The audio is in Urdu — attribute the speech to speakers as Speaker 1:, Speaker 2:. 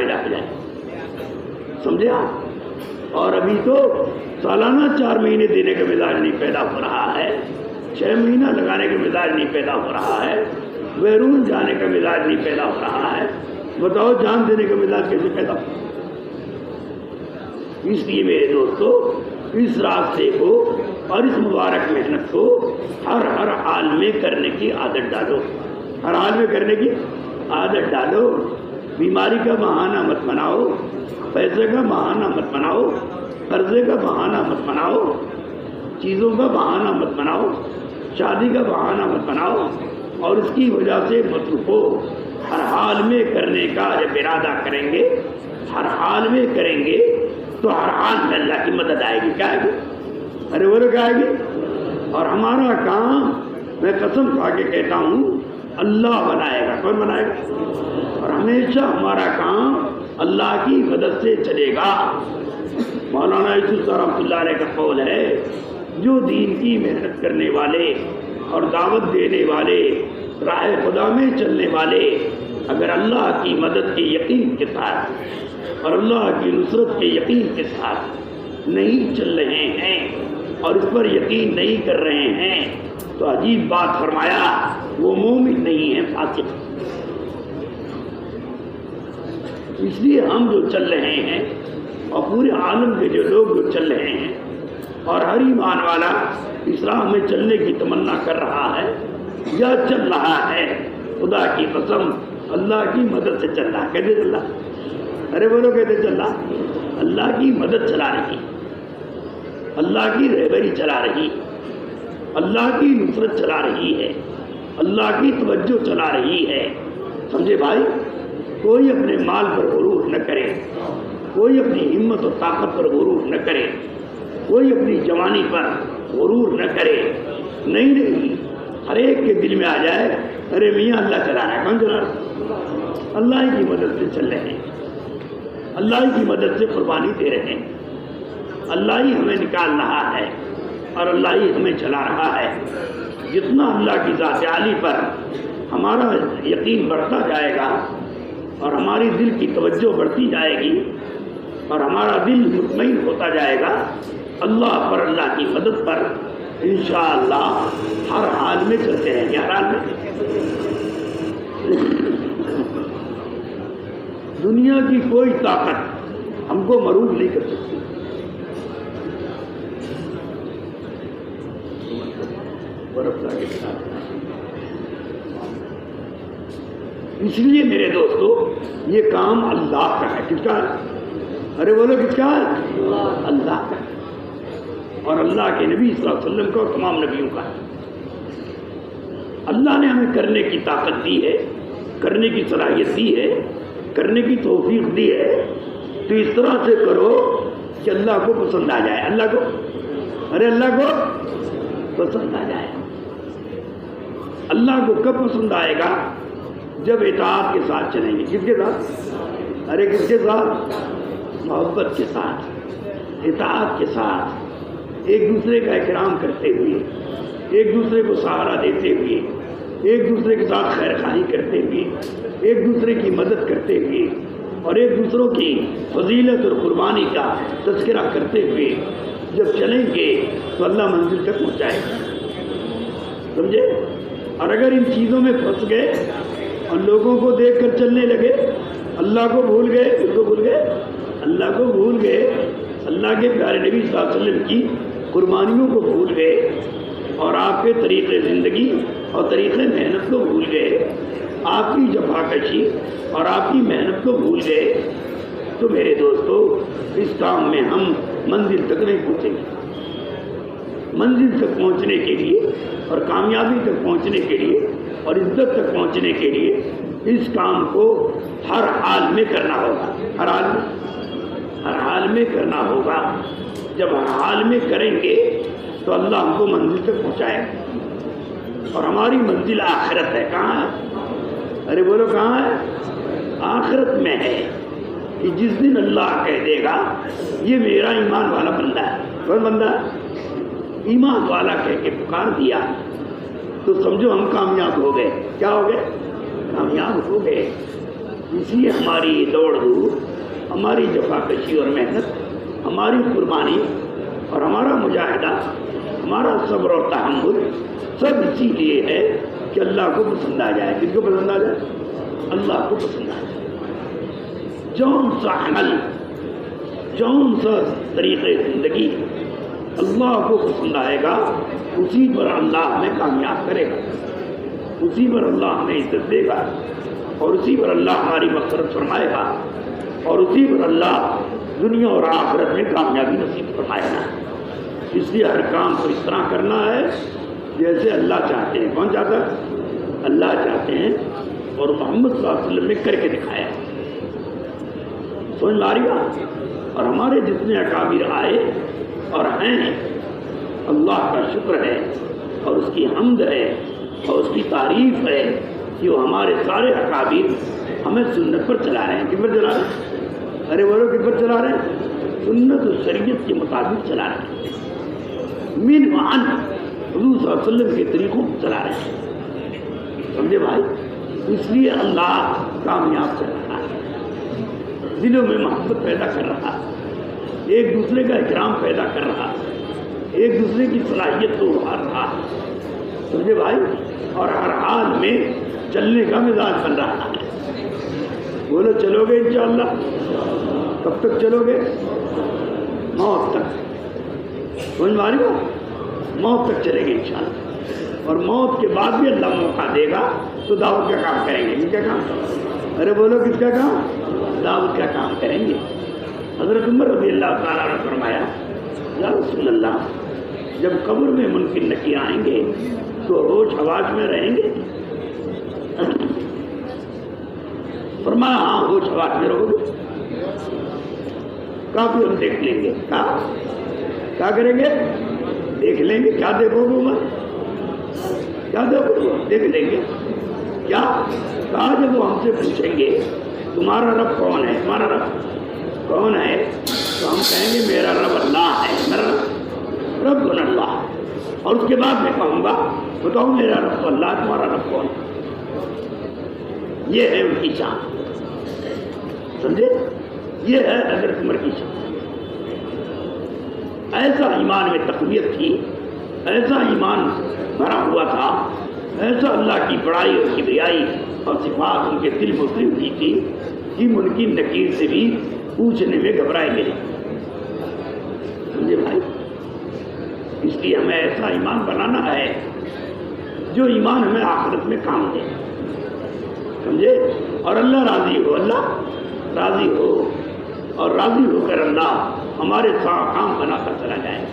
Speaker 1: پیدا ہو جائے. سمجھے آپ؟ اور ابھی تو سالانہ 4 مہینے دینے کا مزاج نہیں پیدا ہو رہا ہے, 6 مہینہ لگانے کا مزاج نہیں پیدا ہو رہا ہے, بیرون جانے کا مزاج نہیں پیدا ہو رہا ہے. بتاؤ جان دینے کا مزاج کیسے پیدا ہو؟ اس لیے میرے دوستو اس راستے کو اور اس مبارک محنت کو ہر حال میں کرنے کی عادت ڈالو. ہر حال میں کرنے کی عادت ڈالو. بیماری کا بہانہ مت بناؤ, پیسے کا بہانہ مت بناؤ, قرضے کا بہانہ مت بناؤ, چیزوں کا بہانہ مت بناؤ, شادی کا بہانہ مت بناؤ اور اس کی وجہ سے مت رکو. ہر حال میں کرنے کا جب ارادہ کریں گے, ہر حال میں کریں گے تو ہر حال میں اللہ کی مدد آئے گی. کیا آئے گی؟ ارے وہ کیا آئے گی؟ اور ہمارا کام میں قسم کھا کے کہتا ہوں اللہ بنائے گا. کون بنائے گا؟ اور ہمیشہ ہمارا کام اللہ کی مدد سے چلے گا. مولانا یوسف رحمۃ اللہ علیہ کا قول ہے, جو دین کی محنت کرنے والے اور دعوت دینے والے, راہ خدا میں چلنے والے اگر اللہ کی مدد کے یقین کے ساتھ اور اللہ کی نصرت کے یقین کے ساتھ نہیں چل رہے ہیں اور اس پر یقین نہیں کر رہے ہیں تو عجیب بات فرمایا, وہ مومن نہیں ہے, فاسق. اس لیے ہم جو چل رہے ہیں اور پورے عالم کے جو لوگ جو چل رہے ہیں اور ہر ایمان والا اسلام میں چلنے کی تمنا کر رہا ہے یا چل رہا ہے, خدا کی قسم اللہ کی مدد سے چل رہا ہے. کہتے چل رہا؟ ارے بولو کہتے چل رہا؟ اللہ کی مدد چلا رہی, اللہ کی رہبری چلا رہی, اللہ کی نصرت چلا رہی ہے, اللہ کی توجہ چلا رہی ہے. سمجھے بھائی؟ کوئی اپنے مال پر غرور نہ کرے, کوئی اپنی ہمت و طاقت پر غرور نہ کرے, کوئی اپنی جوانی پر غرور نہ کرے. نہیں, ہر ایک کے دل میں آ جائے ارے میاں اللہ چلا رہا ہے. کون چلا رہا ہے؟ اللہ ہی کی مدد سے چل رہے ہیں, اللہ ہی کی مدد سے قربانی دے رہے ہیں, اللہ ہی ہمیں نکال رہا ہے اور اللہ ہی ہمیں چلا رہا ہے. جتنا اللہ کی ذات عالی پر ہمارا یقین بڑھتا جائے گا اور ہماری دل کی توجہ بڑھتی جائے گی اور ہمارا دل مطمئن ہوتا جائے گا اللہ پر, اللہ کی مدد پر, انشاءاللہ ہر حال میں چلتے رہیں گے. ہر حال میں دنیا کی کوئی طاقت ہم کو مروب نہیں کر سکتی. اس لیے میرے دوستو یہ کام اللہ کا ہے. کس کا ہے؟ ارے بولو کس کا ہے؟ اللہ کا ہے. اور اللہ کے نبی صلی اللہ علیہ وسلم کا اور تمام نبیوں کا ہے. اللہ نے ہمیں کرنے کی طاقت دی ہے, کرنے کی صلاحیت دی ہے, کرنے کی توفیق دی ہے, تو اس طرح سے کرو کہ اللہ کو پسند آ جائے. اللہ کو, ارے اللہ کو پسند آ جائے. اللہ کو کب پسند آئے گا؟ جب اطاعت کے ساتھ چلیں گے. کس کے ساتھ؟ ارے کس کے ساتھ؟ محبت کے ساتھ, اطاعت کے ساتھ, ایک دوسرے کا اکرام کرتے ہوئے, ایک دوسرے کو سہارا دیتے ہوئے, ایک دوسرے کے ساتھ خیر خواہی کرتے ہوئے, ایک دوسرے کی مدد کرتے ہوئے اور ایک دوسروں کی فضیلت اور قربانی کا تذکرہ کرتے ہوئے جب چلیں گے تو اللہ منزل تک پہنچائے گا. سمجھے؟ اور اگر ان چیزوں میں پھنس گئے اور لوگوں کو دیکھ کر چلنے لگے, اللہ کو بھول گئے, اس کو بھول گئے, اللہ کو بھول گئے, اللہ کے پیارے نبی صلی اللہ علیہ وسلم کی قربانیوں کو بھول گئے اور آپ کے طریقے زندگی اور طریقے محنت کو بھول گئے, آپ کی جفاکشی اور آپ کی محنت کو بھول گئے, تو میرے دوستو اس کام میں ہم منزل تک نہیں پہنچیں گے. منزل تک پہنچنے کے لیے اور کامیابی تک پہنچنے کے لیے اور عزت تک پہنچنے کے لیے اس کام کو ہر حال میں کرنا ہوگا. ہر حال میں کرنا ہوگا. جب ہر حال میں کریں گے تو اللہ ہم کو منزل تک پہنچائے گا. اور ہماری منزل آخرت ہے. کہاں ہے؟ ارے بولو کہاں ہے؟ آخرت میں ہے کہ جس دن اللہ کہہ دے گا یہ میرا ایمان والا بندہ ہے. کون بندہ ہے؟ ایمان والا کہہ کے پکار دیا تو سمجھو ہم کامیاب ہو گئے. کیا ہو گئے؟ کامیاب ہو گئے. اس لیے ہماری دوڑ دھوپ ہماری جفاکشی اور محنت، ہماری قربانی اور ہمارا مجاہدہ، ہمارا صبر اور تحمل سب اسی لیے ہے کہ اللہ کو پسند آ جائے۔ کس کو پسند آ جائے؟ اللہ کو پسند آ جائے۔ جون سا عمل، جون سا طریقے زندگی اللہ کو پسند آئے گا، اسی پر اللہ ہمیں کامیاب کرے گا، اسی پر اللہ ہمیں عزت دے گا، اور اسی پر اللہ ہماری مغفرت فرمائے گا، اور اسی پر اللہ دنیا اور آخرت میں کامیابی نصیب فرمائے گا۔ اس لیے ہر کام کو اس طرح کرنا ہے جیسے اللہ چاہتے ہیں۔ کون چاہتا ہے؟ اللہ چاہتے ہیں، اور محمد صلی اللہ علیہ وسلم نے کر کے دکھایا۔ سمجھ آ رہی بات؟ اور ہمارے جتنے اکابر آئے اور ہیں، اللہ کا شکر ہے اور اس کی حمد ہے اور اس کی تعریف ہے کہ وہ ہمارے سارے اکابر ہمیں سنت پر چلا رہے ہیں۔ کس پر چلا رہے ہیں؟ ارے بولو کس پر چلا رہے ہیں؟ سنت و شریعت کے مطابق چلا رہے ہیں، من وعن حضور صلی اللہ علیہ وسلم کے طریقوں کو چلا رہے ہیں۔ سمجھے بھائی؟ اس لیے اللہ کامیاب کر رہا ہے، دلوں میں محبت پیدا کر رہا ہے، ایک دوسرے کا اکرام پیدا کر رہا ہے، ایک دوسرے کی صلاحیت کو ابھار رہا ہے۔ سمجھے بھائی؟ اور ہر حال میں چلنے کا مزاج بن رہا ہے۔ بولو چلو گے انشاءاللہ؟ کب تک چلو گے؟ موت تک۔ سمجھ میں آ رہی بات؟ موت تک چلے گے انشاءاللہ، اور موت کے بعد بھی اللہ موقع دے گا تو دعوت کا کام کریں گے۔ کس کا کام؟ ارے بولو کس کا کام؟ دعوت کا کام کریں گے۔ حضرت عمر رضی اللہ تعالیٰ نے فرمایا، یا رسول اللہ، جب قبر میں منکر نکیر آئیں گے تو ہوش حواس میں رہیں گے؟ فرمایا ہاں ہوش حواس میں رہو گے۔ کافی ہم دیکھ لیں گے۔ کیا کریں گے؟ دیکھ لیں گے۔ کیا دیکھو گے عمر؟ کیا دیکھو گے؟ دیکھ لیں گے۔ کیا کہا؟ جب وہ ہم سے پوچھیں گے تمہارا رب کون ہے، تمہارا رب کون ہے، تو ہم کہیں گے میرا رب اللہ ہے، میرا رب اللہ۔ اور اس کے بعد میں کہوں گا بتاؤ میرا رب اللہ، تمہارا رب کون ہے؟ یہ ہے ان کی شان۔ سمجھے؟ یہ ہے حضرت عمر کی شان۔ ایسا ایمان میں تقویت تھی، ایسا ایمان بھرا ہوا تھا، ایسا اللہ کی بڑائی اور کبریائی اور صفات ان کے دل میں اتری ہوئی تھی کہ منکر نکیر سے بھی پوچھنے میں گھبرائے گئے۔ سمجھے بھائی؟ اس لیے ہمیں ایسا ایمان بنانا ہے جو ایمان ہمیں آخرت میں کام دے۔ سمجھے؟ اور اللہ راضی ہو، اللہ راضی ہو، اور راضی ہو کر اللہ ہمارے کام بنا کر چلا جائے۔